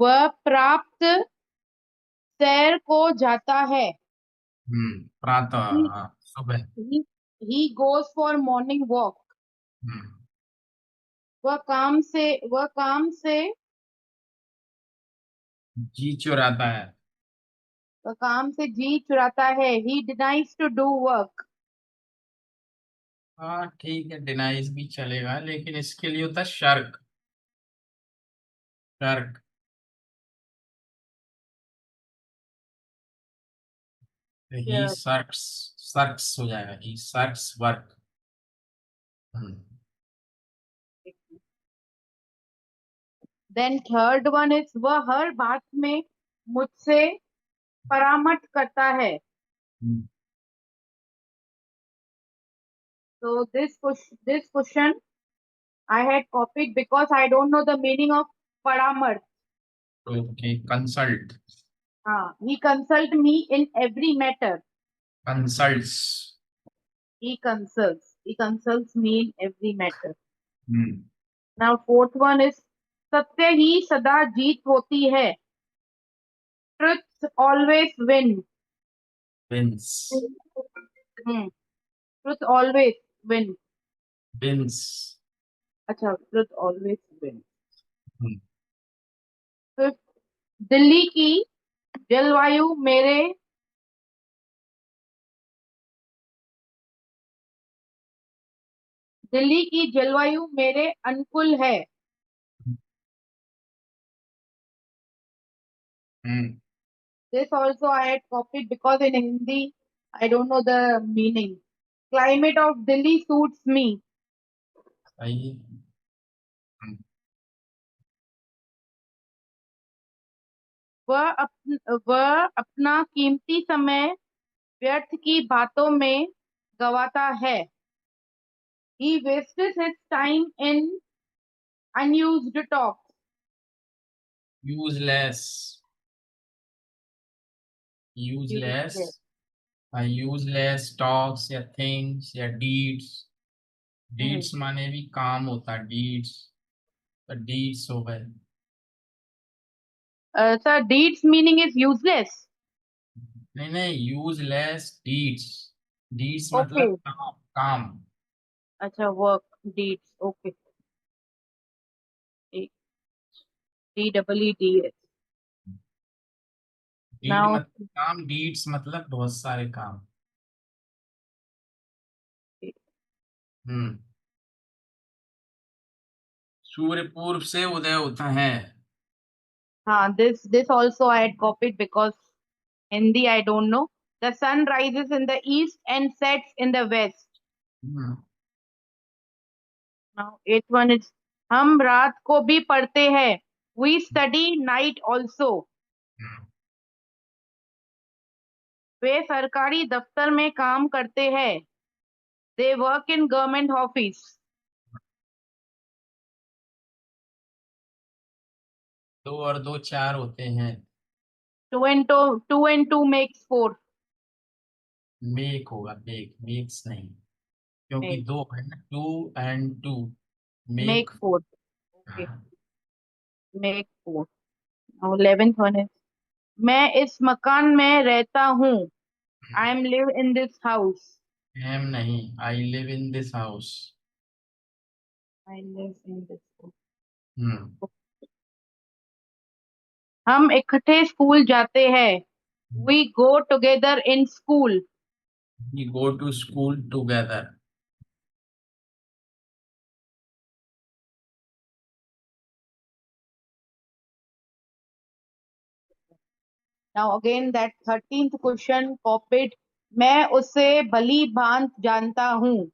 वह प्राप्त सैर को जाता है। प्रातः, he, हाँ, सुबह। he goes for morning walk। हम्म। वह काम से जी चुराता है। जी चुराता है। he denies to do work। हाँ ठीक है, डिनाइज भी चलेगा, लेकिन इसके लिए होता है शर्क। शर्क। ही Yeah. सर्क्स। सर्क्स हो जाएगा, ही सर्क्स work. Hmm. Then third one is वह हर बात में मुझसे परामर्श करता है। हम्म। So this question I had copied because I don't know the meaning of paramar. Okay, consult. He consult me in every matter। Consults. He consults me in every matter। Hmm. Now fourth one is सत्य ही सदा जीत होती है। Truth always win। Beans. Hmm. Truth always win। Beans. अच्छा, truth always win। हम्म। Fifth, Delhi की जलवायु मेरे दिल्ली की जलवायु मेरे अनुकूल है। हम्म। This also I had copied because in Hindi I don't know the meaning। Climate of Delhi suits me। सही। हम्म। वह अपना कीमती समय व्यर्थ की बातों में गवाता है। He wastes his time in unused talk। Useless. Useless. Useless। Useless talks या थिंग्स या डीड्स। हम्म। डीड्स माने भी काम होता है, डीड्स। तो डीड्स हो गए। Sir, deeds meaning is useless। नहीं नहीं, यूजलेस डीड्स। डीड्स मतलब Okay। काम, काम। अच्छा, work deeds। Okay। DEEDS। Deed Now मतलब काम, डीड्स मतलब बहुत सारे काम। हम्म। सूर्य पूर्व से उदय होता है। this also I had copied because Hindi I don't know। The sun rises in the east and sets in the west। Hmm. Now eighth one is हम रात को भी पढ़ते हैं। We study night also। वे सरकारी दफ्तर में काम करते हैं। They work in government office। दो और दो चार होते हैं। Two and two makes four। Make होगा, मेक, मेक्स नहीं, क्योंकि Make दो है ना, two and two. make make. four। Okay। हाँ। Make four। Now 11th one is मैं इस मकान में रहता हूँ। I am live in this house। एम नहीं, I live in this house. I live in this house। Hmm. हम इकट्ठे स्कूल जाते हैं। We go together in school। We go to school together. Now again that 13th question copied। मैं उसे भली भांत जानता हूँ।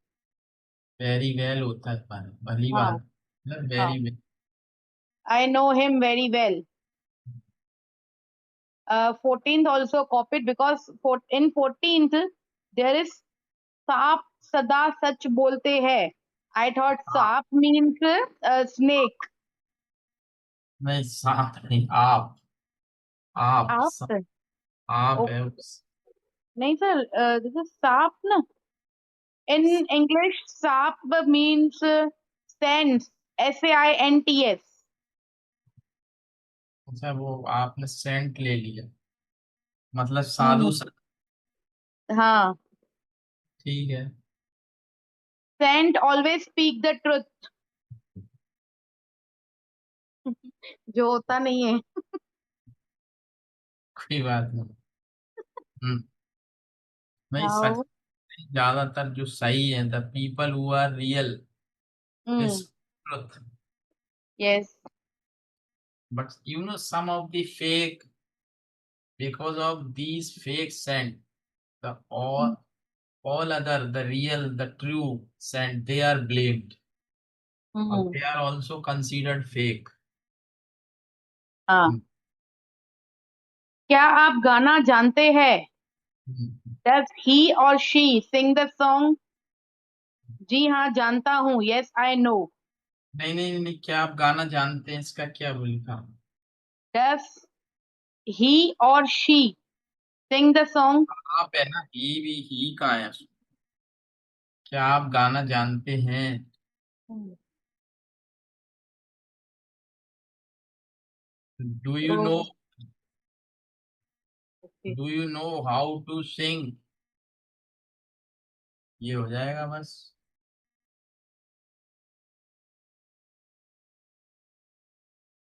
वेरी वेल होता है, भली हाँ। बात मतलब हाँ। Very well. I know him very well। 14th also copied because in 14th there is सांप सदा सच बोलते हैं। I thought सांप means snake। नहीं, सांप नहीं, आप। आप आप sir। आप है Okay। नहीं सर, this is सांप ना। In English सांप means sense। SAINTS। अच्छा, वो आपने सेंट ले लिया, मतलब साधु हम्म। हाँ। ठीक है। Saint always speak the truth. जो होता नहीं है। कोई बात नहीं। हम्म। भाई सच, हाँ। ज्यादातर जो सही है, the people who are real is hmm. Truth, yes. But you know some of the fake, because of these fake scent, the all other, the real, the true scent, they are blamed, or hmm. they are also considered fake. हाँ। Hmm. क्या आप गाना जानते हैं? Hmm. Does he or she sing the song? जी हाँ जानता हूँ, yes I no. नहीं नहीं नहीं, क्या आप गाना जानते हैं, इसका क्या लिखा? Does he or she sing the song? आप है ना, ही का है। क्या आप गाना जानते हैं? हम्म। डू यू नो, तो okay. Do you know how to sing, ये हो जाएगा बस।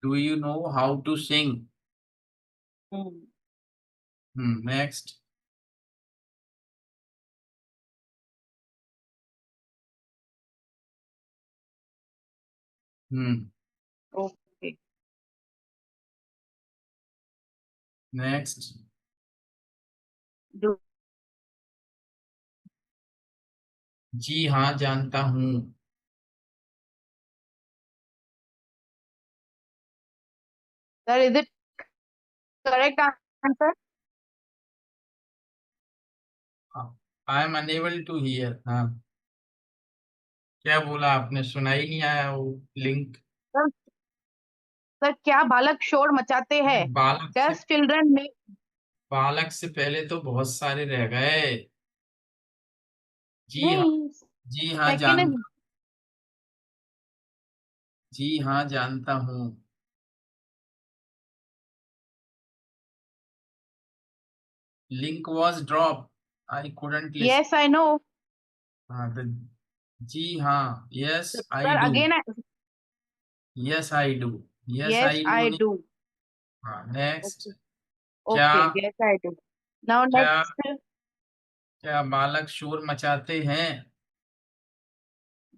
Do you know how to sing. Hmm. Next. Hmm. Okay. Next. Do जी हाँ जानता हूँ। sir, is it correct answer? I am unable to hear. हाँ, क्या बोला आपने, सुना ही नहीं आया वो लिंक। सर, सर क्या बालक शोर मचाते हैं? बालक से, Does children make? बालक से पहले तो बहुत सारे रह गए। जी हाँ, नहीं, जी हाँ सेकंड जान, इज। जी हाँ जानता हूँ। Link was drop, I couldn't list. Yes I no. हाँ जी हाँ, yes I sir do, again. Yes I do, yes yes I do I नहीं। डू। हाँ नेक्स्ट। ओके। क्या, okay yes I do. Now क्या, next. क्या बालक शोर मचाते हैं?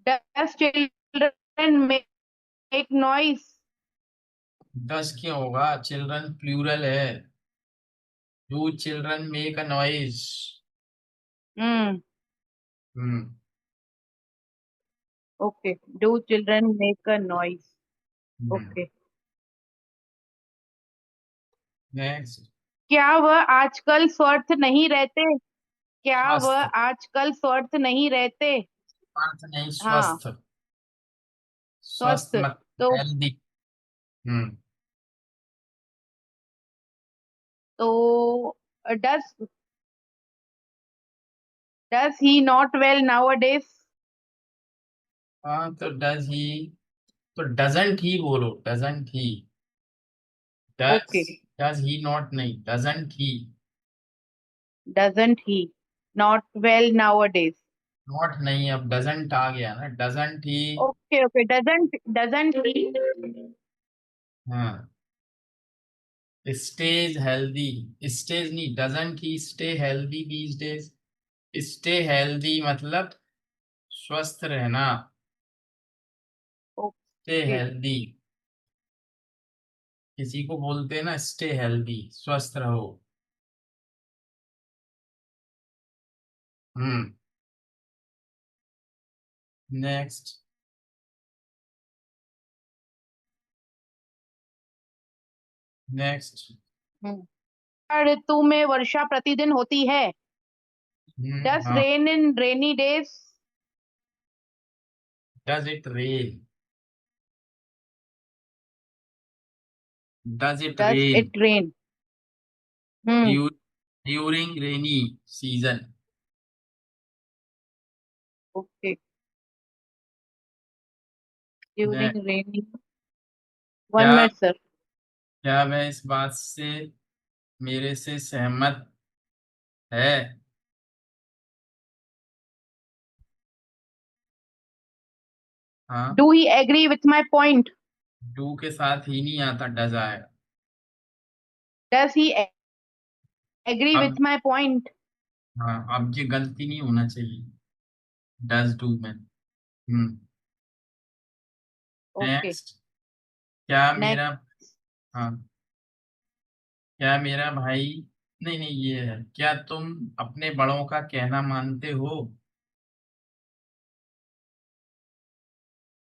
Does children make noise? 10 क्यों होगा, चिल्ड्रन प्लूरल है। Do children make a noise. Hmm. Hmm. Okay. Do children make a noise? Hmm. Okay. Next. क्या वह आजकल स्वस्थ नहीं रहते? क्या वह स्वस्थ, आजकल स्वस्थ नहीं रहते? अर्थ नहीं, हाँ। स्वस्थ। स्वस्थ स्वस्थ। मत, तो हेल्दी। हम्म। तो does he not well nowadays? हाँ तो डज ही, तो डजंट ही बोलो, doesn't he. Does, okay. Does he not नहीं, doesn't he. Doesn't he not well nowadays? Not नहीं, अब डजंट आ गया ना, doesn't he. Okay okay. doesn't he? हाँ, स्टेज हेल्दी, स्टेज नहीं, doesn't he stay healthy these days. Stay healthy मतलब स्वस्थ रहना, स्टे ओके। हेल्दी। किसी को बोलते हैं ना स्टे हेल्दी, स्वस्थ रहो। हम्म। नेक्स्ट। नेक्स्ट। ऋतु में वर्षा प्रतिदिन होती है। Does हाँ, rain in rainy days? Does it rain, does it Does rain it rain? Hmm. During rainy season? Okay. During rainy. One क्या, minute, sir. क्या वह इस बात से मेरे से सहमत है? हाँ, do he agree with my point? Do के साथ ही नहीं आता, डज आएगा। डज ही एग्री अब विथ माई पॉइंट? हाँ, अब ये गलती नहीं होना चाहिए, डज डू में। Okay, next. क्या मेरा नेक्स्ट। हाँ, क्या मेरा भाई, नहीं नहीं, ये है, क्या तुम अपने बड़ों का कहना मानते हो?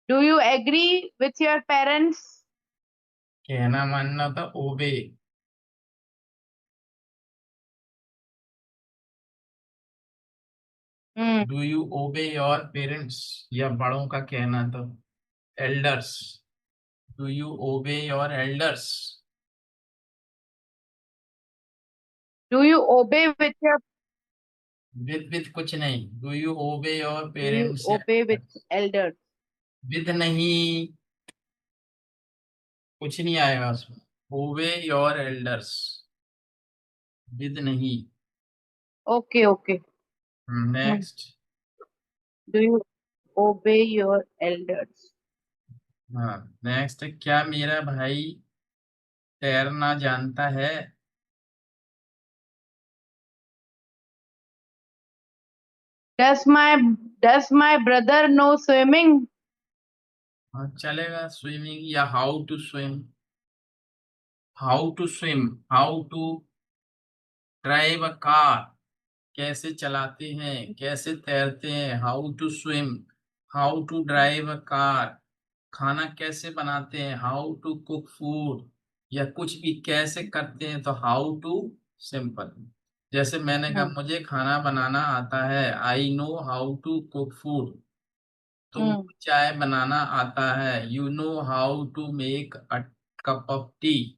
Do you agree with your parents? कहना मानना था obey. Hmm. Do you obey your parents, या बड़ों का कहना था elders. Do you obey your elders? Do you obey with your with कुछ नहीं, do you obey your do you parents या ओबे विथ एल्डर्स? विद नहीं, कुछ नहीं आएगा उसमें। ओबे योर एल्डर्स, विद नहीं। Okay, okay. Next. Do you obey your elders? हाँ, नेक्स्ट, क्या मेरा भाई तैरना जानता है? Does my does my brother no swimming? हाँ, चलेगा, स्विमिंग या how to swim. How to swim, how to drive a car, कैसे चलाते हैं, कैसे तैरते हैं, how to swim. How to drive a car, खाना कैसे बनाते हैं, हाउ टू कुक फूड। या कुछ भी कैसे करते हैं तो हाउ टू सिंपल। जैसे मैंने कहा हम्म। मुझे खाना बनाना आता है, I know how to cook food. Hmm. तुमको चाय बनाना आता है, you know how to make a cup of tea.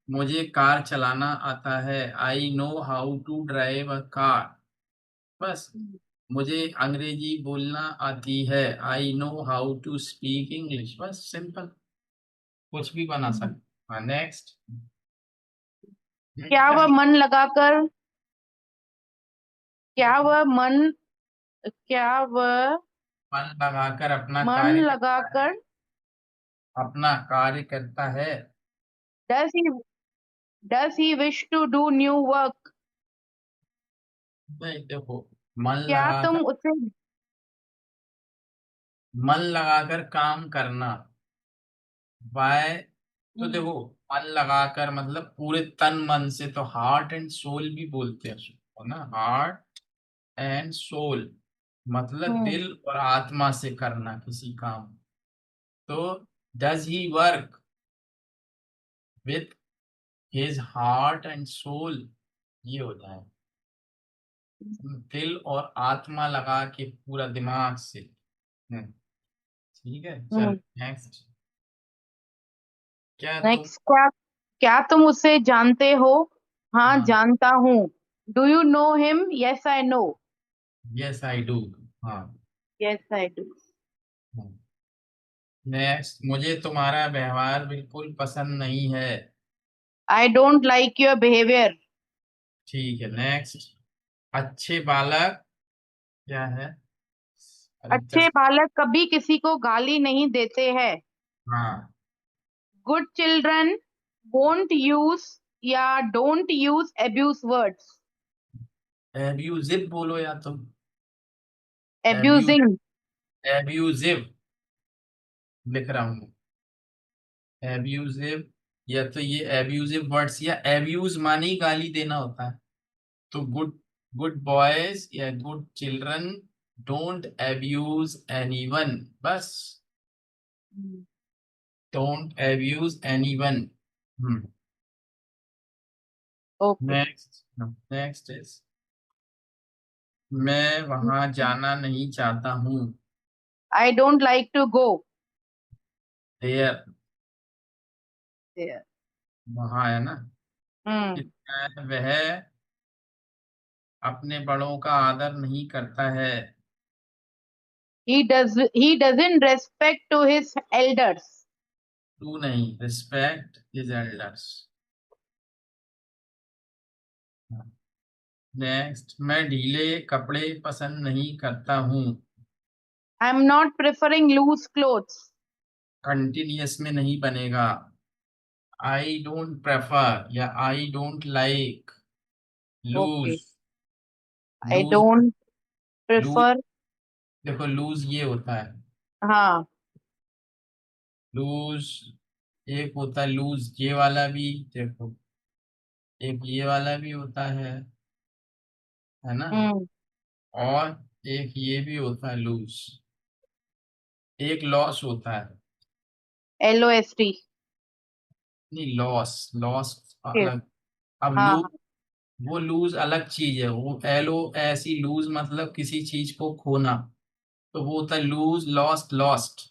मुझे कार चलाना आता है, I know how to drive a car. बस। मुझे अंग्रेजी बोलना आती है, I know how to speak English. बस सिंपल, कुछ भी बना हम्म। सकते। हाँ, नेक्स्ट। क्या वह मन लगाकर क्या वह मन क्या वह मन लगाकर अपना मन कार्य करता है, लगाकर अपना कार्य करता है। Does he does he wish to do new work? नहीं, देखो, मन क्या तुम लगाकर, उसे मन लगाकर काम करना, बाय, तो हम्म। देखो, मन लगाकर मतलब पूरे तन मन से, तो हार्ट एंड सोल भी बोलते हैं उसको ना, हार्ट एंड सोल, मतलब हम्म। दिल और आत्मा से करना किसी काम। तो does he work with his heart and soul, ये होता है, दिल और आत्मा लगा के पूरा दिमाग से। हम्म, ठीक है, चल हम्म। नेक्स्ट। क्या तुम, नेक्स्ट। क्या क्या तुम उसे जानते हो? हाँ, हाँ, जानता हूँ। Do you know him? Yes, I know. Yes I do. हाँ। Yes, I do. नेक्स्ट, मुझे तुम्हारा व्यवहार बिल्कुल पसंद नहीं है। I don't like your behaviour. ठीक है, नेक्स्ट। अच्छे बालक, क्या है? अरे अच्छे बालक कभी किसी को गाली नहीं देते हैं। हाँ, गुड चिल्ड्रन वोंट यूज या don't use abuse words. Abusive बोलो या तुम, एब्यूज, एब्यूजिंग। एब्यूजिव लिख रहा हूँ, एब्यूजिव। या तो ये एब्यूजिव वर्ड्स, या एब्यूज माने ही गाली देना होता है। तो गुड, गुड बॉयज या good children don't abuse anyone, बस, don't abuse anyone. Okay. Next, next is, मैं वहां जाना नहीं चाहता हूँ। I don't like to go there, there. वहां है ना। हम्म। वह अपने बड़ों का आदर नहीं करता है। He doesn't respect to his elders. To नहीं, रिस्पेक्ट हिज एल्डर्स। नेक्स्ट, मैं ढीले कपड़े पसंद नहीं करता हूँ। I am not preferring loose clothes. Continuous में नहीं बनेगा। आई डोंट प्रेफर या I don't like okay. Loose. I loose, don't loose, prefer. देखो लूज ये होता है। हाँ। लूज एक होता है, लूज ये वाला भी देखो, एक ये वाला भी होता है ना। हम्म। और एक ये भी होता है लूज। एक लॉस होता है। LOST। नहीं, लॉस, लॉस फिर। अलग। अब हाँ लूज, हाँ। वो लूज अलग चीज है। वो एलो ऐसी लूज मतलब किसी चीज को खोना, तो वो होता है लूज, लॉस्ट, लॉस्ट।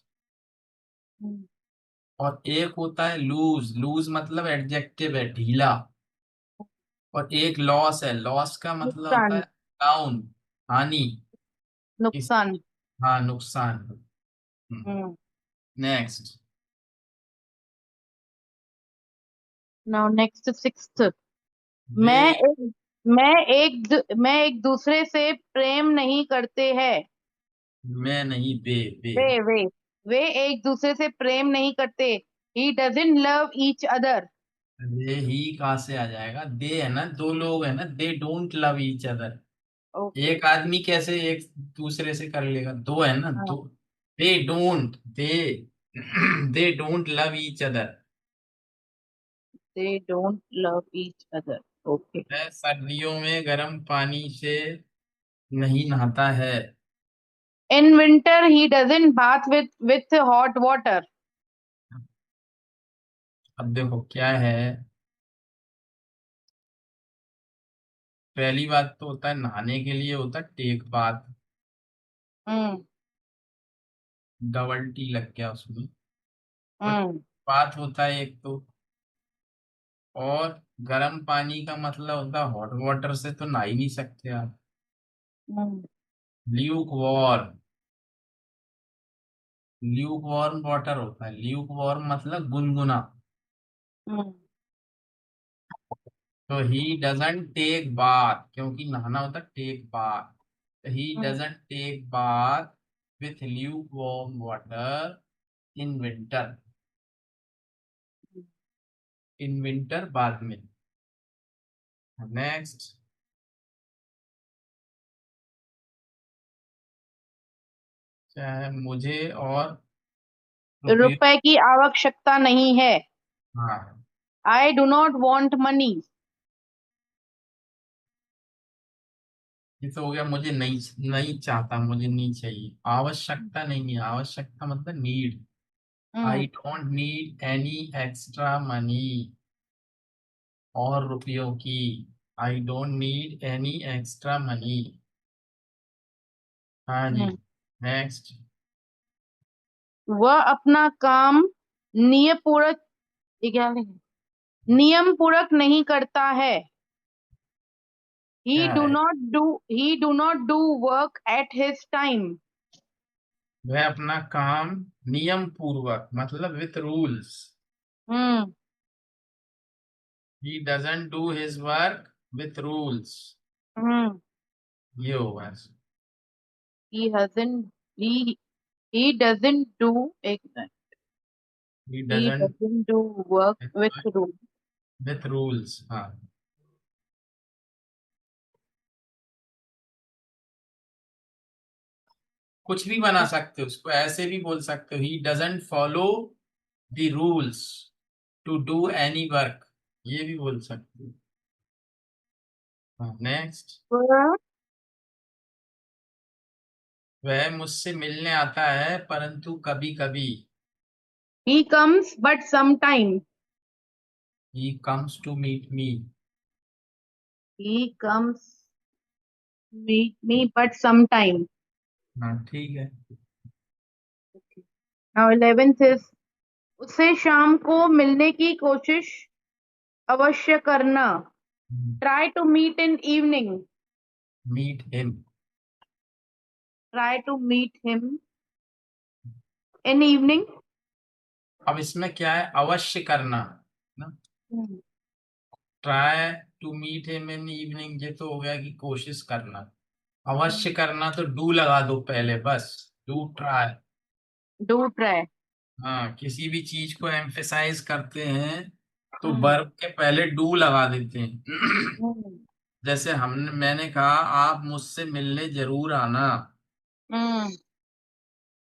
हम्म, और एक होता है लूज, लूज मतलब एडजेक्टिव है, ढीला। और एक लॉस है, लॉस का मतलब होता नुकसान। है डाउन, हानि। इस, नुकसान। हाँ, नुकसान। Hmm. Next, now next sixth. वे, मैं एक मैं एक दूसरे से प्रेम नहीं करते हैं। मैं नहीं, बे। वे वे एक दूसरे से प्रेम नहीं करते। He doesn't love each other. वे ही कहाँ से आ जाएगा, दे है ना, दो लोग है ना, they don't love each other. Okay. एक आदमी कैसे एक दूसरे से कर लेगा, दो है ना, हाँ। दो। They don't, they they don't love each other. They don't love each other. Okay. वह सर्दियों में गर्म पानी से नहीं नहाता है। In winter he doesn't bath with hot water. अब देखो क्या है, पहली बात तो होता है नहाने के लिए होता है टेक बाथ। हम्म। डबल टी लग गया उसमें। और हम्म। बात होता है एक तो, और गर्म पानी का मतलब होता है हॉट वाटर से तो नहा ही नहीं सकते आप। Hmm. Lukewarm, Luke warm water होता है, ल्यूक वार्म मतलब गुनगुना। हम्म। तो ही डजंट टेक बाथ, क्योंकि नहाना होता है take bath. He hmm. Doesn't take bath with luke warm water in winter. In winter बाद में। नेक्स्ट, क्या है, मुझे और रुपये। रुपए की आवश्यकता नहीं है। हाँ, I do not want money. ये तो हो गया, मुझे नहीं, नहीं चाहता, मुझे नहीं चाहिए। आवश्यकता नहीं है, आवश्यकता मतलब need. I hmm. Don't need any extra money, और रुपयों की। I don't need any extra money. हाँ जी। हम्म। नेक्स्ट, वह अपना काम नियमपूर्वक ये क्या है? नियम पूर्वक नहीं करता है। क्या है, He do not do work at his time. वह अपना काम नियम पूर्वक मतलब with rules. Hmm. He doesn't do his work with rules, hmm. ये होगा। He hasn't he doesn't do एक minute. He He doesn't doesn't do work with rule. With rules, हाँ। कुछ भी बना सकते हो उसको, ऐसे भी बोल सकते हो, he doesn't follow the rules to do any work, ये भी बोल सकते हो। हाँ, नेक्स्ट, वह वह मुझसे मिलने आता है परंतु कभी कभी। He comes but sometime. He comes to meet me. He comes meet me but sometime. हाँ, ठीक है। Now 11th is उसे शाम को मिलने की कोशिश अवश्य करना. Try to meet in evening. Meet him. Try to meet him in evening. अब इसमें क्या है, अवश्य करना ना, hmm, try to meet him in evening, ये तो हो गया कि कोशिश करना। अवश्य करना तो डू लगा दो पहले, बस डू ट्राई। Do try. हाँ, किसी भी चीज को एम्फेसाइज करते हैं तो हम्म, वर्ब के पहले डू लगा देते हैं। हम्म, जैसे मैंने कहा आप मुझसे मिलने जरूर आना। हम्म,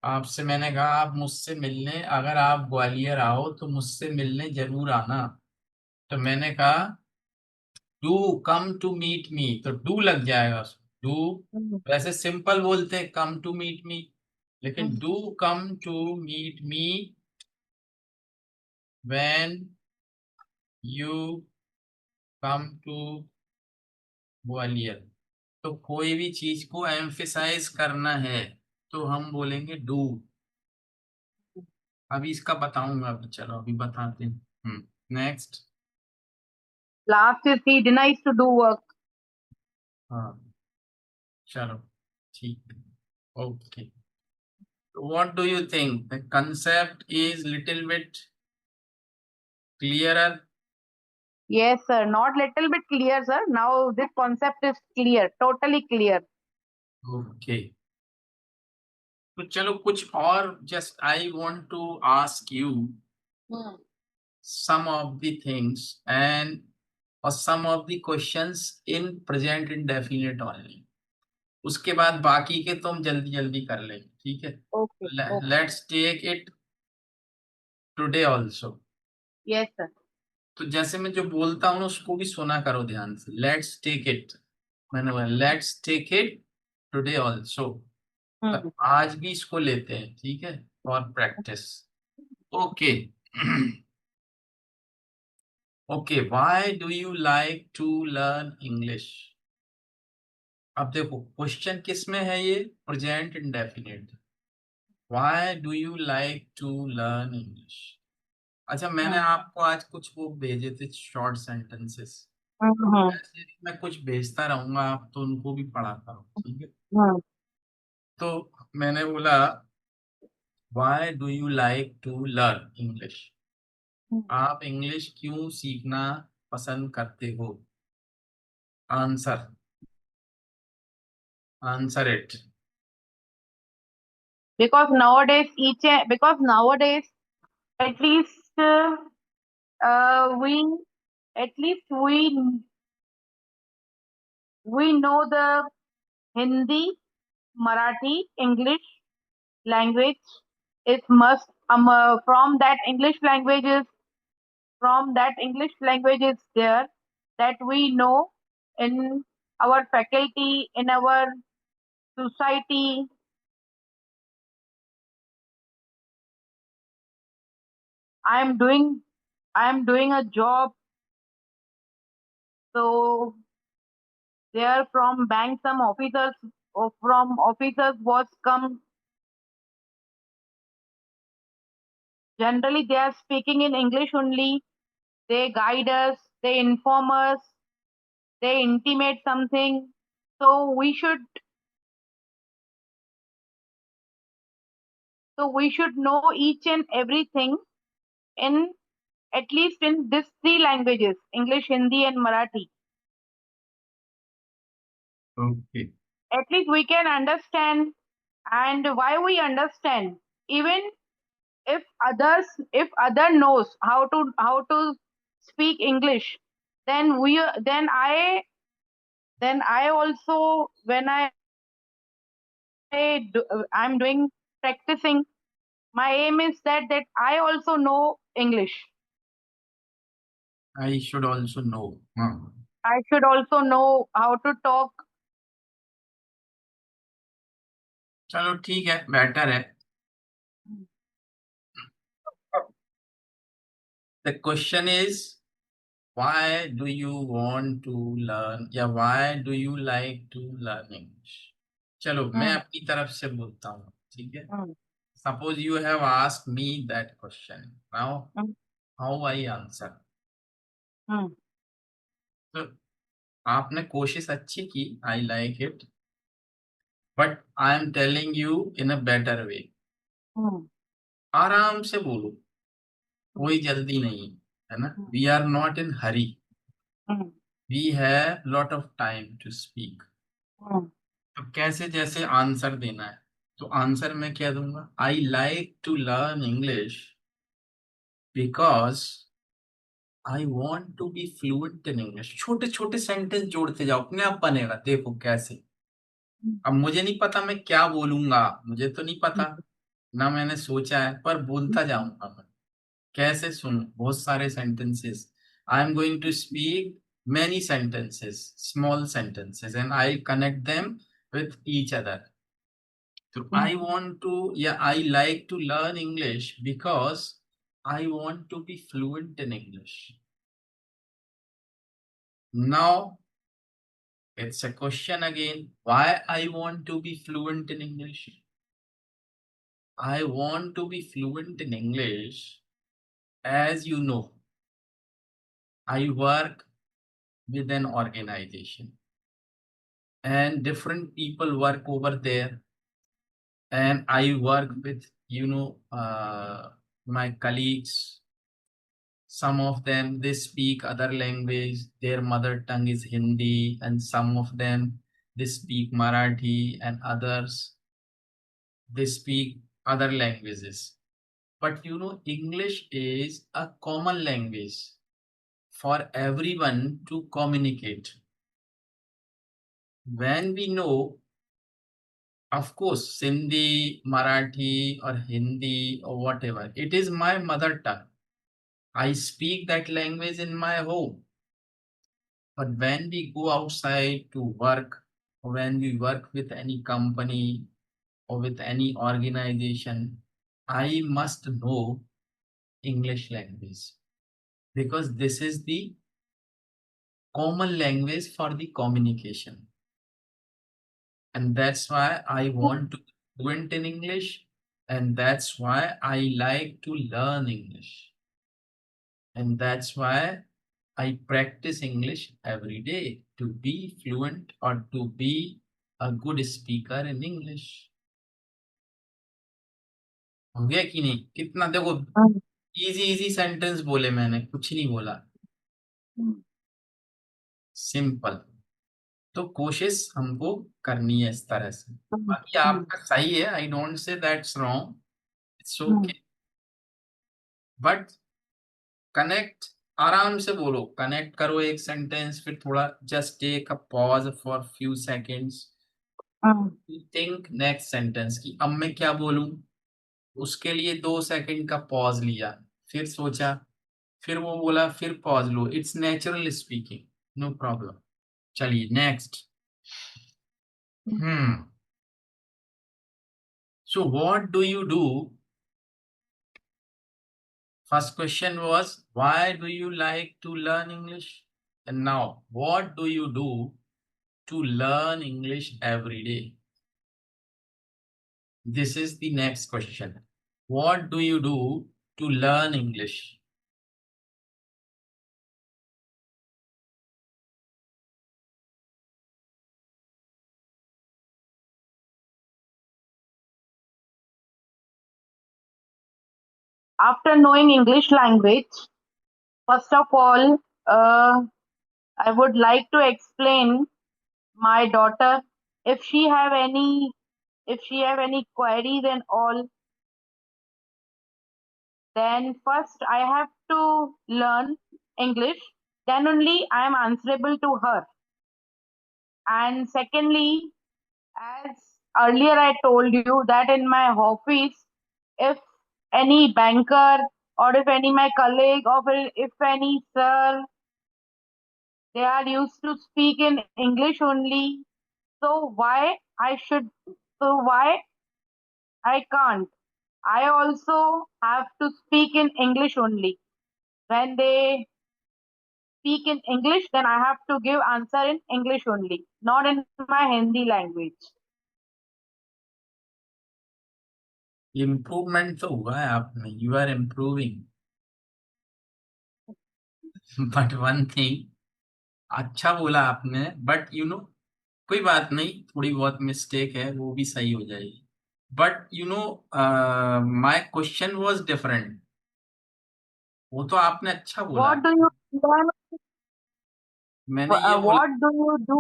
आपसे मैंने कहा आप मुझसे मिलने, अगर आप ग्वालियर आओ तो मुझसे मिलने जरूर आना। तो मैंने कहा do come to meet me, तो डू लग जाएगा उसमें, डू। हम्म, वैसे सिंपल बोलते हैं कम टू मीट मी, लेकिन hmm, do come to meet me when you come to Gwalior. तो कोई भी चीज को एम्फेसाइज करना है तो हम बोलेंगे डू। अभी इसका बताऊंगा, अभी चलो अभी बताते हैं। Next. Last is he denies to do work. हाँ, चलो ठीक है, okay. What do you think? The concept is little bit clearer. Yes, sir. Not little bit clear, sir. Now this concept is clear, totally clear. Okay. तो चलो कुछ और, just I want to ask you Hmm. some of the things and or some of the questions in present indefinite only. उसके बाद बाकी के तुम जल्दी जल्दी कर लेंगे, ठीक है? Okay. Okay. Let's take it today also. Yes, sir. तो जैसे मैं जो बोलता हूँ ना उसको भी सुना करो ध्यान से। लेट्स टेक इट, मैंने बोला let's take it today also. तो Hmm. आज भी इसको लेते हैं, ठीक है, for practice. Okay. Okay, why do you like to learn English? अब देखो क्वेश्चन किस में है, ये present indefinite. Why do you like to learn English? अच्छा, मैंने Hmm. आपको आज कुछ वो भेजे थे शॉर्ट सेंटेंसेस, Hmm. ऐसे भी मैं कुछ भेजता रहूंगा, आप तो उनको भी पढ़ा करो, ठीक है? Hmm. तो मैंने बोला why do you like to learn English? आप इंग्लिश क्यों सीखना पसंद करते हो? Answer, answer it. Because nowadays because nowadays at least we at least we know the Hindi, Marathi, English language is must. From that English language is there that we know in our faculty, in our society. I am doing I am doing a job, so there from bank some officers or from officers was come. Generally, they are speaking in English only. They guide us, they inform us, they intimate something. So we should know each and everything in at least in these three languages: English, Hindi, and Marathi. Okay. At least we can understand, and why we understand. Even if other knows how to speak English, then we then I also when I'm doing practicing. My aim is that I also know English. I should also know. हाँ, I should also know how to talk. चलो ठीक है, better है। The question is why do you want to learn, या why do you like to learn English? चलो मैं Hmm, अपनी तरफ से बोलता हूँ, ठीक है? hmm, suppose you have asked me that question, now hmm, how I answer? hmm, तो आपने कोशिश अच्छी की, I like it, but I am telling you in a better way. hmm, आराम से बोलो, कोई जल्दी नहीं है ना, we are not in hurry, Hmm. We have lot of time to speak. Hmm. तो कैसे जैसे आंसर देना है, तो आंसर मैं क्या दूंगा, I like to learn English because I want to be fluent in English. छोटे छोटे सेंटेंस जोड़ते जाओ, अपने आप बनेगा, देखो कैसे। अब मुझे नहीं पता मैं क्या बोलूंगा, मुझे तो नहीं पता, ना मैंने सोचा है, पर बोलता जाऊंगा मैं। कैसे, सुनो, बहुत सारे sentences, I am going to speak many sentences, small sentences, and I connect them with each other. So I want to, yeah, I like to learn English because I want to be fluent in English. Now it's a question again, why I want to be fluent in English? I want to be fluent in English. As you know, I work with an organization and different people work over there, and I work with, my colleagues. Some of them they speak other language, their mother tongue is Hindi, and some of them they speak Marathi, and others they speak other languages. But English is a common language for everyone to communicate. When we know, of course, Sindhi, Marathi, or Hindi, or whatever, it is my mother tongue. I speak that language in my home. But when we go outside to work, or when we work with any company or with any organization, I must know English language because this is the common language for the communication. And that's why I want to be fluent in English, and that's why I like to learn English. And that's why I practice English every day to be fluent or to be a good speaker in English. हो गया कि नहीं? कितना देखो, Hmm. Easy easy sentence बोले, मैंने कुछ नहीं बोला, Hmm. सिंपल। तो कोशिश हमको करनी है इस तरह से। Hmm. बाकी Hmm. आपका सही है, I don't say that's wrong, it's Hmm. Okay, but connect, आराम से बोलो, कनेक्ट करो एक सेंटेंस, फिर थोड़ा just take a pause for few seconds, Hmm. Think next sentence की अब मैं क्या बोलूं। उसके लिए 2 सेकंड का पॉज लिया, फिर सोचा, फिर वो बोला, फिर पॉज लो, it's natural speaking, no problem. चलिए next. Hmm so what do you do, first question was why do you like to learn English, and now what do you do to learn English every day. This is the next question. What do you do to learn English? After knowing English language, first of all, I would like to explain my daughter if she have any queries and all. Then first I have to learn English. Then only I am answerable to her. And secondly, as earlier I told you that in my office, if any banker or if any my colleague or if any sir, they are used to speak in English only. So why I can't? I also have to speak in English only. When they speak in English, then I have to give answer in English only, not in my Hindi language. Improvement तो हुआ है आप में, you are improving. But one thing, अच्छा बोला आपने, but कोई बात नहीं, थोड़ी बहुत मिस्टेक है, वो भी सही हो जाएगी। But my question was different. वो तो आपने अच्छा बोला। What do you learn? मैंने ये बोला। What do you do?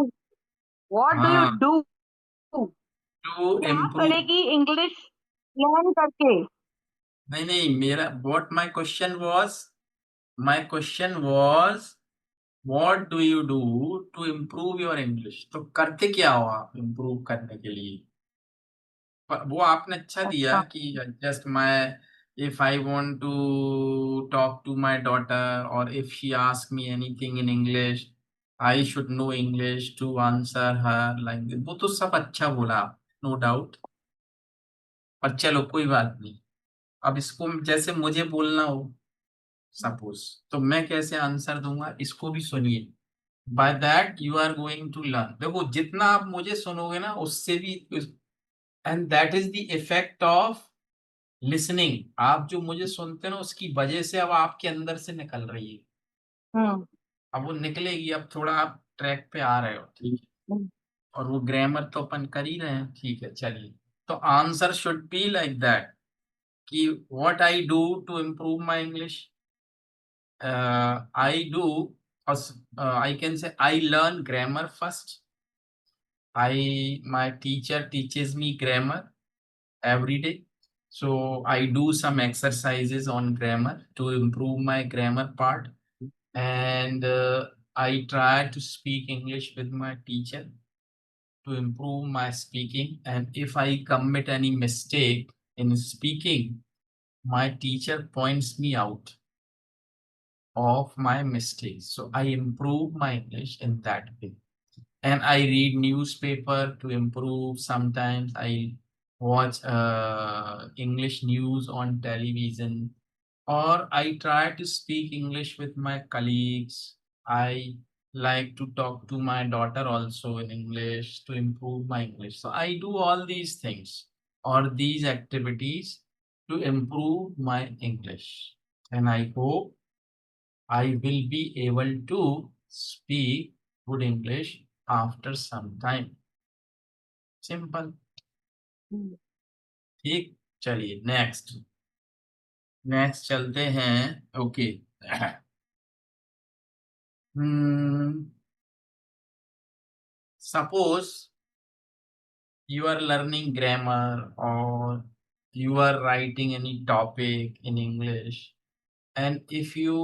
What do you हाँ, do? टू क्या इम्प्रूव। करेगी इंग्लिश लर्न करके? नहीं नहीं, मेरा what my question was what do you do to improve your English, तो करते क्या हो आप इम्प्रूव करने के लिए। वो आपने अच्छा दिया अच्छा। कि just my if I want to talk to my daughter और if she ask me anything in English I should know English to answer her like, वो तो सब अच्छा बोला, नो डाउट। पर चलो कोई बात नहीं। अब इसको जैसे मुझे बोलना हो सपोज, तो मैं कैसे आंसर दूंगा इसको भी सुनिए। By that you are going to learn. देखो जितना आप मुझे सुनोगे ना उससे भी, and that is the effect of listening. आप जो मुझे सुनते हो ना उसकी वजह से अब आपके अंदर से निकल रही है। हम्म। अब वो निकलेगी, अब थोड़ा आप ट्रैक पे आ रहे हो, ठीक है। हम्म। और वो ग्रामर तो अपन कर ही रहे हैं, ठीक है चलिए। तो answer should be like that कि what I do to improve my English. I do, I can say I learn grammar first. My teacher teaches me grammar every day. So I do some exercises on grammar to improve my grammar part. And I try to speak English with my teacher to improve my speaking. And if I commit any mistake in speaking, my teacher points me out of my mistakes. So I improve my English in that way. And I read newspaper to improve. Sometimes I watch English news on television, or I try to speak English with my colleagues. I like to talk to my daughter also in English to improve my English. So I do all these things or these activities to improve my English. And I hope I will be able to speak good English after some time. Simple. Hmm. ठीक, चलिए next. Next चलते हैं। Okay. Suppose you are learning grammar or you are writing any topic in English, and if you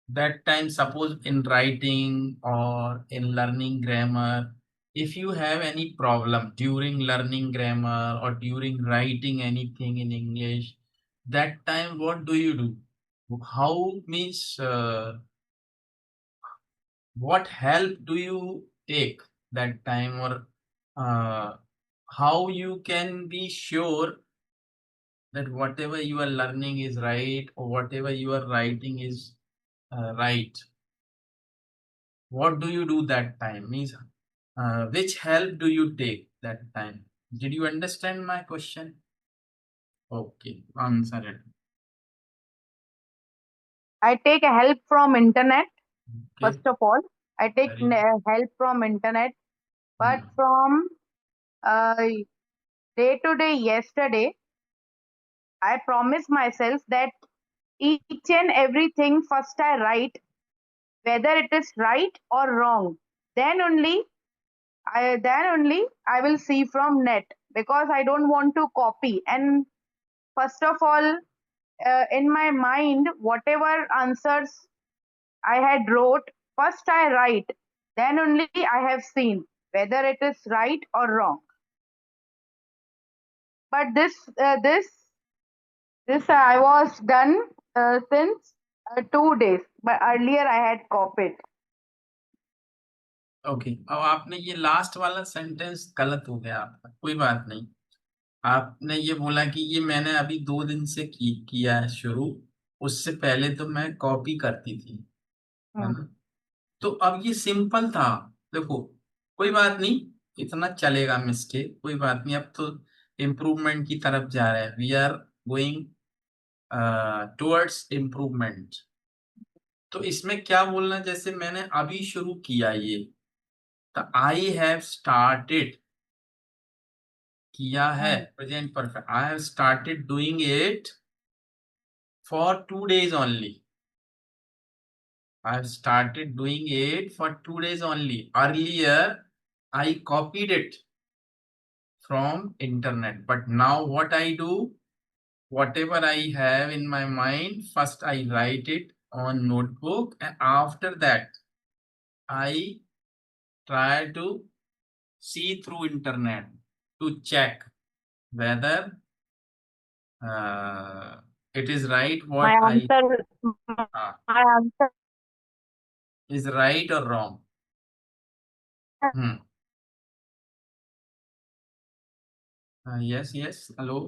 that time suppose in writing or in learning grammar, if you have any problem during learning grammar or during writing anything in English, that time what do you do? How means what help do you take that time, or uh, how you can be sure that whatever you are learning is right or whatever you are writing is right? What do you do that time means which help do you take that time? Did you understand my question? Okay, answer it. I take help from internet. Okay, First of all, I take very good. help from internet, but Hmm. from uh, day to day, yesterday, I promise myself that each and everything first I write, whether it is right or wrong. Then only I will see from net, because I don't want to copy. And first of all, in my mind, whatever answers I had wrote, first I write. Then only I have seen whether it is right or wrong. But this I was done since 2 days. But earlier I had copied. Okay, अब आपने ये last वाला sentence गलत हो गया आपका, कोई बात नहीं। आपने ये बोला कि ये मैंने अभी 2 दिन से किया है शुरू, उससे पहले तो मैं कॉपी करती थी, है Hmm. ना। तो अब ये सिंपल था। देखो कोई बात नहीं, इतना चलेगा मिस्टेक, कोई बात नहीं। अब तो इम्प्रूवमेंट की तरफ जा रहे हैं, we are going towards improvement. तो इसमें क्या बोलना, जैसे मैंने अभी शुरू किया ये, तो आई हैव स्टार्टेड किया है, Hmm. Present perfect, I have started doing it for 2 days only. I've started doing it for 2 days only. Earlier, I copied it from internet, but now what I do, whatever I have in my mind, first I write it on notebook, and after that I try to see through internet to check whether uh, it is right My what I answer, uh, my answer. is right or wrong. Hmm. Yes, yes. Hello.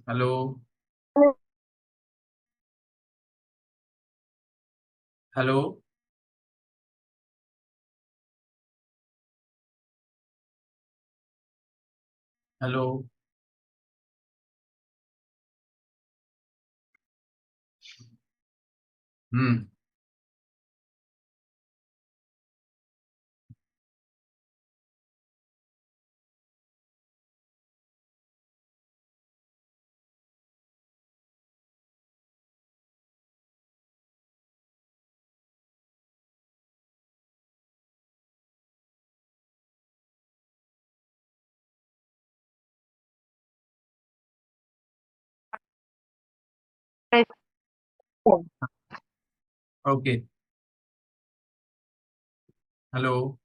Hello. Hello. Hello. Hmm. Okay. Hello.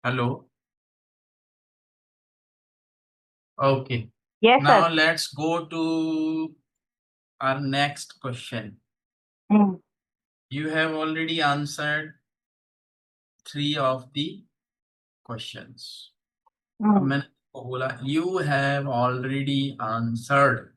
Hello. Okay. Yes, sir. Now let's go to our next question. Hmm. You have already answered 3 of the questions. अब Hmm. मैंने आपको बोला you have already answered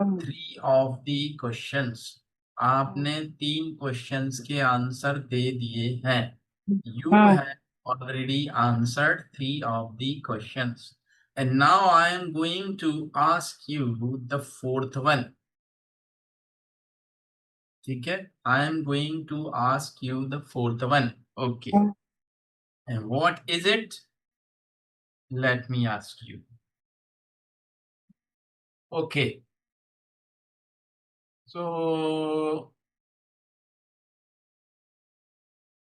Hmm. 3 of the questions. आपने 3 questions के answer दे दिए हैं. You Hmm. have already answered 3 of the questions. And now I am going to ask you the 4th one. ठीक है? I am going to ask you the 4th one. Okay. Hmm. And what is it? Let me ask you. Okay. So,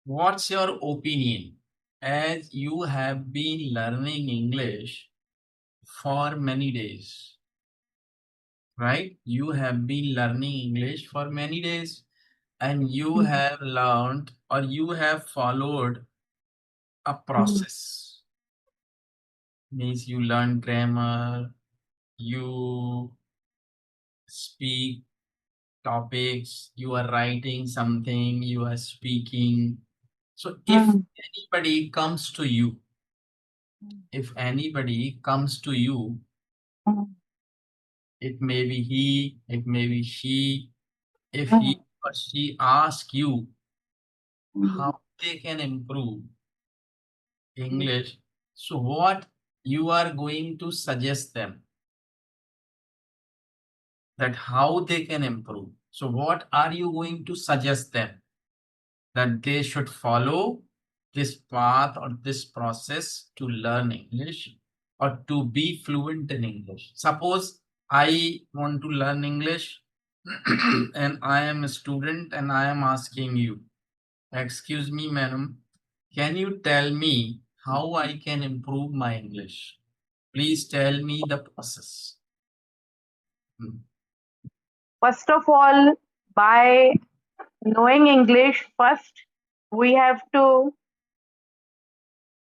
what's your opinion? As you have been learning English for many days, right? You have been learning English for many days, and you have learned or you have followed a process. Means you learn grammar, you speak topics, you are writing something, you are speaking. So if Hmm. anybody comes to you, if anybody comes to you, Hmm. it may be he, it may be she, if Hmm. he or she asks you Hmm. how they can improve English, so what you are going to suggest them, that how they can improve. So what are you going to suggest them? That they should follow this path or this process to learn English or to be fluent in English. Suppose I want to learn English and I am a student and I am asking you, excuse me, madam, can you tell me how I can improve my English? Please tell me the process. Hmm. First of all, by knowing English, we have to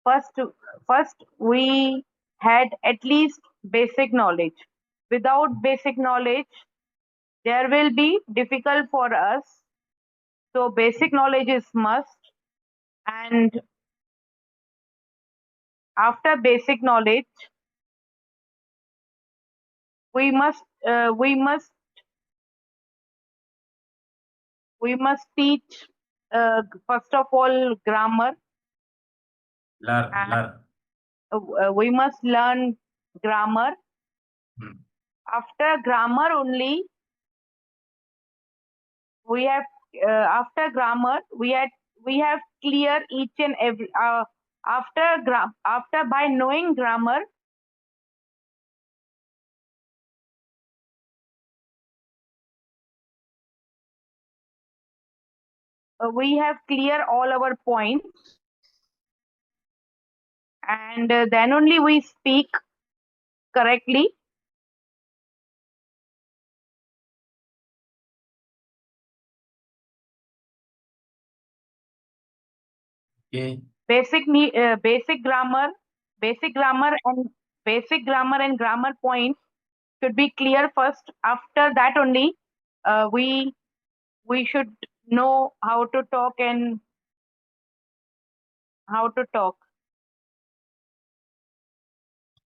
first first we had at least basic knowledge. Without basic knowledge, there will be difficult for us. So basic knowledge is must, and after basic knowledge, we must uh, we must we must teach first of all grammar, Learn, and learn. we must learn grammar. Hmm. After grammar only, we have after grammar we have clear each and every after by knowing grammar we have clear all our points, and then only we speak correctly. Okay. Basic grammar, and basic grammar and grammar points should be clear first. After that only, we should know how to talk and how to talk.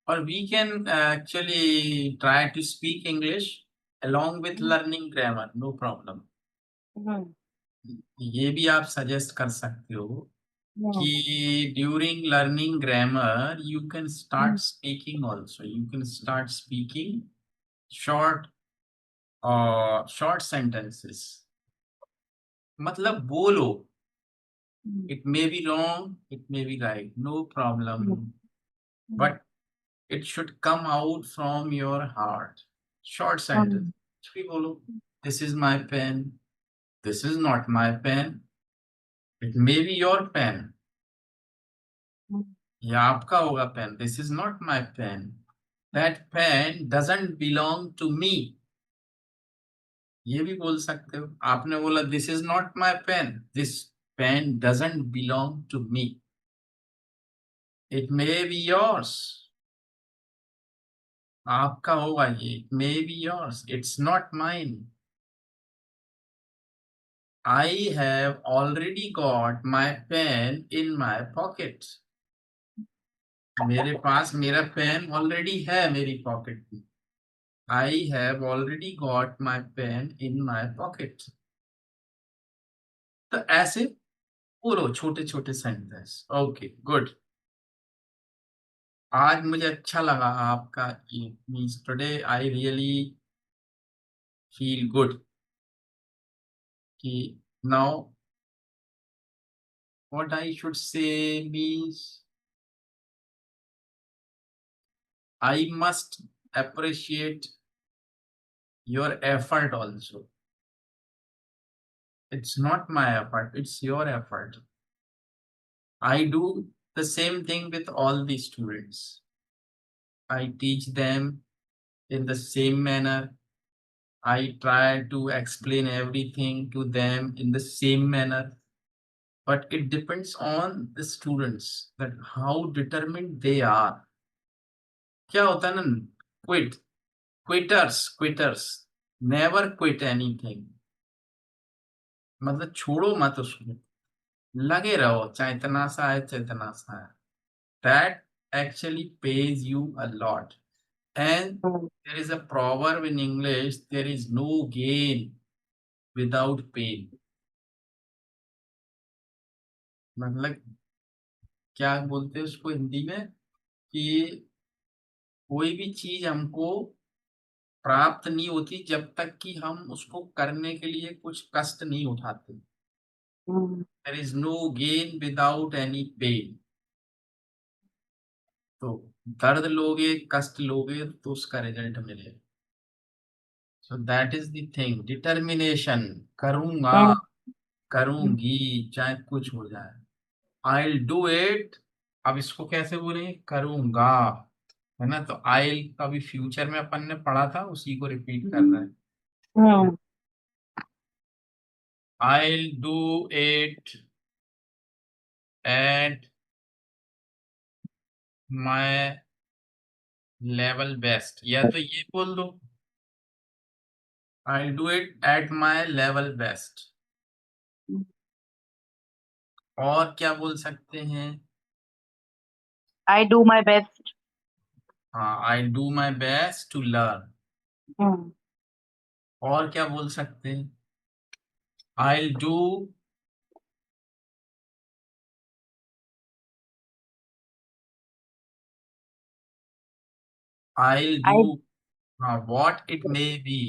Or we can actually try to speak English along with learning grammar, no problem. Mhm. ये भी आप suggest कर सकते हो Mhm. कि during learning grammar you can start Mhm. speaking also. You can start speaking short short sentences. मतलब बोलो. Mhm. It may be wrong, it may be right, no Mhm. problem. Mhm. But it should come out from your heart. Short sentence. Mhm. कुछ भी बोलो. This is my pen. This is not my pen. It may be your pen. Mhm. ये आपका होगा pen. This is not my pen. That pen doesn't belong to me. ये भी बोल सकते हो. आपने बोला this is not my pen. This pen doesn't belong to me. It may be yours. आपका होगा ये. It may be yours. It's not mine. I have already got my pen in my pocket. मेरे पास मेरा pen already है मेरी pocket में. I have already got my pen in my pocket. तो ऐसे बोलो छोटे छोटे सेंटेंस. Okay good. आज मुझे अच्छा लगा आपका ये means today I really feel good कि now what I should say means I must appreciate your effort also. It's not my effort, it's your effort. I do the same thing with all the students. I teach them in the same manner. I try to explain everything to them in the same manner, but it depends on the students that how determined they are. क्या होता है ना, quit, quitters never quit anything. मतलब छोड़ो मत उसको, लगे रहो चाहे इतना सा है चाहे इतना सा है. That actually pays you a lot. And Mhm. there is a proverb in English, there is no gain without pain. मतलब क्या बोलते हैं उसको हिंदी में कि कोई भी चीज हमको प्राप्त नहीं होती जब तक कि हम उसको करने के लिए कुछ कष्ट नहीं उठाते. Mhm. There is no gain without any pain. तो दर्द लोगे कष्ट लोगे तो उसका रिजल्ट मिलेगा. So that is the thing. Determination. करूंगा, Mhm. करूंगी, चाहे कुछ हो जाए. I do it. अब इसको कैसे बोलेंगे? करूंगा, है ना. तो आई का भी फ्यूचर में अपन ने पढ़ा था, उसी को रिपीट कर रहा है. Mhm. I'll do it at my level best. या तो ये बोल दो, I'll do it at my level best. और क्या बोल सकते हैं? I do my best. हाँ, I'll do my best to learn. Mhm. और क्या बोल सकते हैं? I'll do I'll I do what it may be.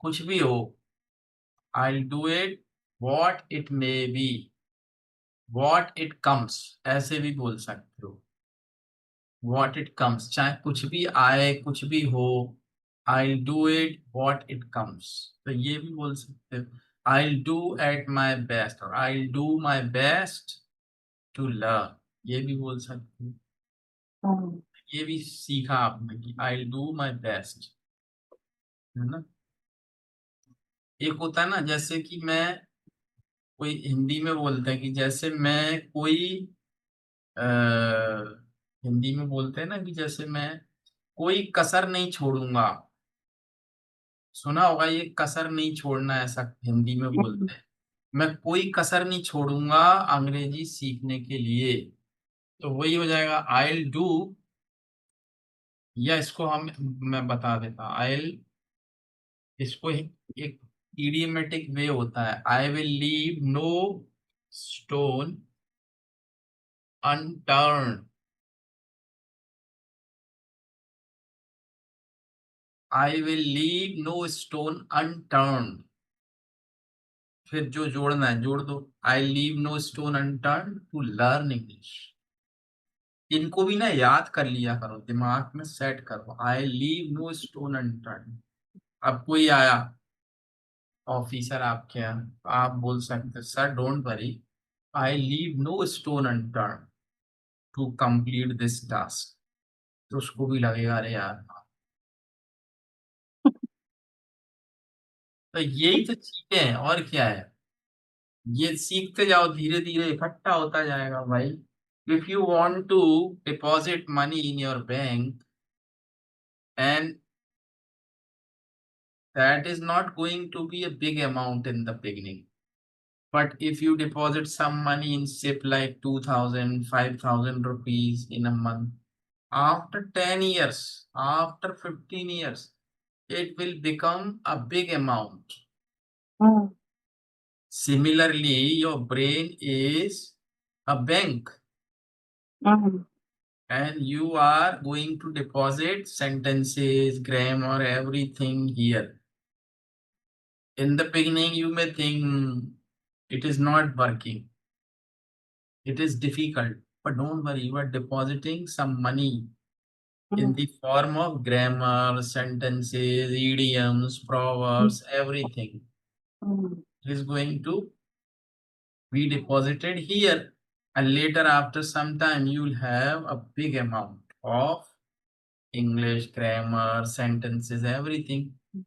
कुछ भी हो, I do it what it may be, what it comes, ऐसे भी बोल सकते हो। वॉट इट कम्स, चाहे कुछ भी आए कुछ भी हो, I do it what it comes, तो ये भी बोल सकते हो। I do at my best, और I do my best to learn, ये भी बोल सकते हो। हम्म, ये भी सीखा आपने कि आई डू माई बेस्ट, है ना। एक होता है ना, जैसे कि मैं, कोई हिंदी में बोलते हैं कि जैसे मैं कोई हिंदी में बोलते हैं ना कि जैसे मैं कोई कसर नहीं छोड़ूंगा, सुना होगा ये, कसर नहीं छोड़ना, ऐसा हिंदी में हम्म, बोलते हैं। मैं कोई कसर नहीं छोड़ूंगा अंग्रेजी सीखने के लिए, तो वही हो जाएगा आई डू, या इसको हम, मैं बता देता, आई, इसको एक इडियमेटिक वे होता है, I will leave no stone unturn, I will leave no stone unturn, फिर जो जोड़ना है जोड़ दो, I leave no stone unturn to learn English. इनको भी ना याद कर लिया करो, दिमाग में सेट करो, I leave no stone unturn. अब कोई आया ऑफिसर आपके यहाँ, तो आप बोल सकते sir don't worry, I leave no stone unturn to complete this task, तो उसको भी लगेगा अरे यार। तो यही तो चीजें हैं, और क्या है, ये सीखते जाओ, धीरे धीरे इकट्ठा होता जाएगा भाई। If you want to deposit money in your bank, and that is not going to be a big amount in the beginning. But if you deposit some money in SIP like 2,000, 5,000 rupees in a month, after 10 years, after 15 years, it will become a big amount. Hmm, Similarly, your brain is a bank, hmm, and you are going to deposit sentences, grammar, everything here. In the beginning, you may think, it is not working, it is difficult, but don't worry, you are depositing some money in hmm, the form of grammar, sentences, idioms, proverbs, everything hmm, is going to be deposited here. And later, after some time, you will have a big amount of English, grammar, sentences, everything.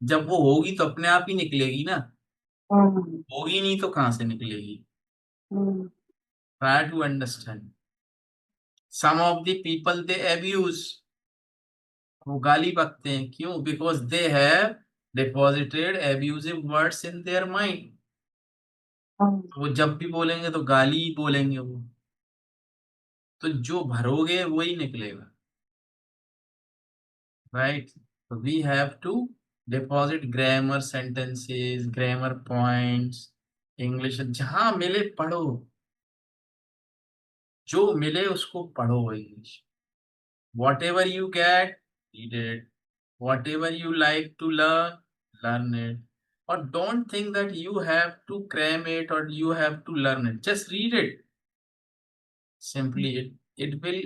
जब वो होगी तो अपने आप ही निकलेगी ना, हम्म, होगी नहीं तो कहाँ से निकलेगी। हम्म, Try to understand. Some of the people they abuse, वो गाली बकते हैं, क्यों? Because they have deposited abusive words in their mind, hmm, तो वो जब भी बोलेंगे तो गाली ही बोलेंगे वो, तो जो भरोगे वही निकलेगा, राइट। तो we have to deposit grammar, sentences, grammar points, English, जहां मिले पढ़ो, जो मिले उसको पढ़ो English, whatever you get read it, whatever you like to learn, learn it. Or don't think that you have to cram it or you have to learn it. Just read it. Simply, it will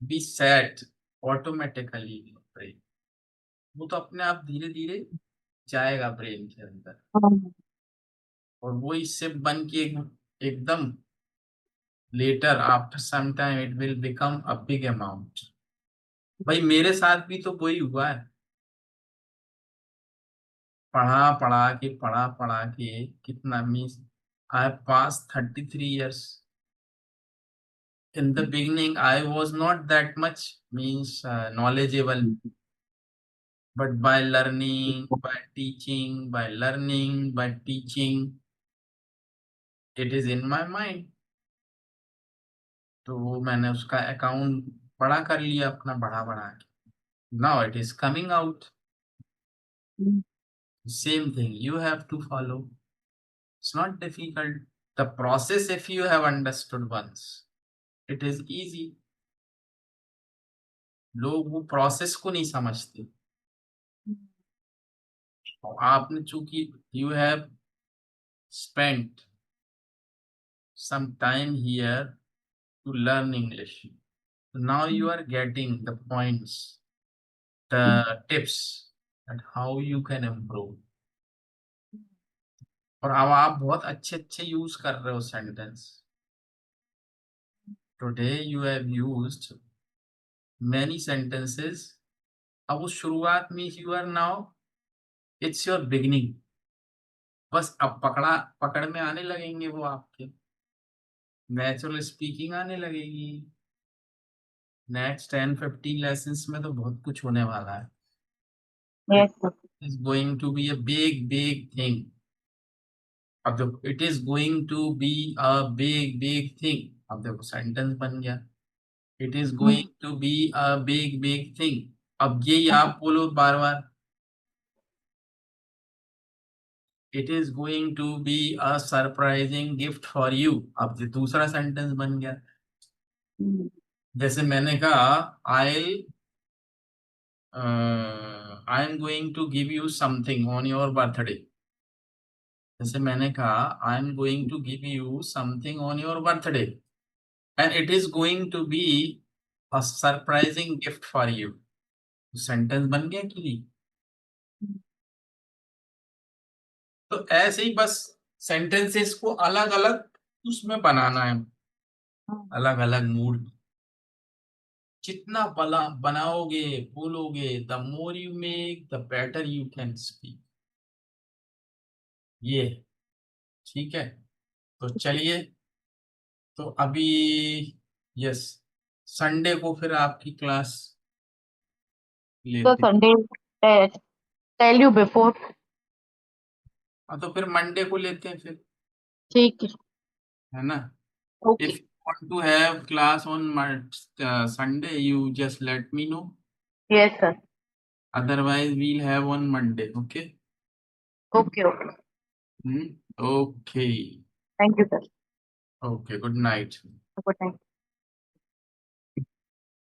be set automatically in your brain. वो तो अपने आप धीरे धीरे जाएगा brain के अंदर, हम्म, और वो इससे बन के एकदम later after some time it will become a big amount. भाई मेरे साथ भी तो वही हुआ है, पढ़ा पढ़ा के कितना means, I pass 33 years. In the beginning I was not that much means knowledgeable, but by learning, by teaching, by learning, by teaching, it is in my mind. तो वो मैंने उसका अकाउंट बड़ा कर लिया अपना, बड़ा बड़ा के, now it is coming out. Hmm, Same thing you have to follow, it's not difficult. The process, if you have understood once, it is easy. लोग वो प्रोसेस को नहीं समझते, आपने चूंकि you have spent some time here to learn English. Now you are getting the points, the tips, and how you can improve. और अब आप बहुत अच्छे अच्छे यूज कर रहे हो sentence. Today you have used many sentences. अब उस शुरुआत में you are now, it's your beginning. बस अब पकड़ में आने लगेंगे वो आपके, नेचुरल स्पीकिंग आने लगेगी. नेक्स्ट 10-15 लेसन्स में तो बहुत कुछ होने वाला है. Yes, sir. Is going to be a big big thing. अब देखो, it is going to be a big big thing. अब देखो सेंटेंस बन गया. It is going to be a big big thing. अब यही आप बोलो बार बार. It is going to be a surprising gift for you. अब ये दूसरा सेंटेंस बन गया. जैसे मैंने कहा, I I am going to give you something on your birthday. जैसे मैंने कहा, I am going to give you something on your birthday and it is going to be a surprising gift for you. Sentence बन गया कि नहीं? तो ऐसे ही बस सेंटेंसेस को अलग अलग उसमें बनाना है, अलग अलग मूड. जितना बनाओगे, बोलोगे, the more you make the better you can speak. ये ठीक है. तो चलिए, तो अभी यस, संडे को फिर आपकी क्लास So लेते. Sunday, tell you before. हाँ, तो फिर मंडे को लेते हैं फिर, ठीक है. है ना? Okay. If you want to have class on Sunday, you just let me know. Yes, sir. Otherwise, we'll have on Monday. Okay? Okay, okay. Okay. Thank you, sir. Okay. Good night. Good night.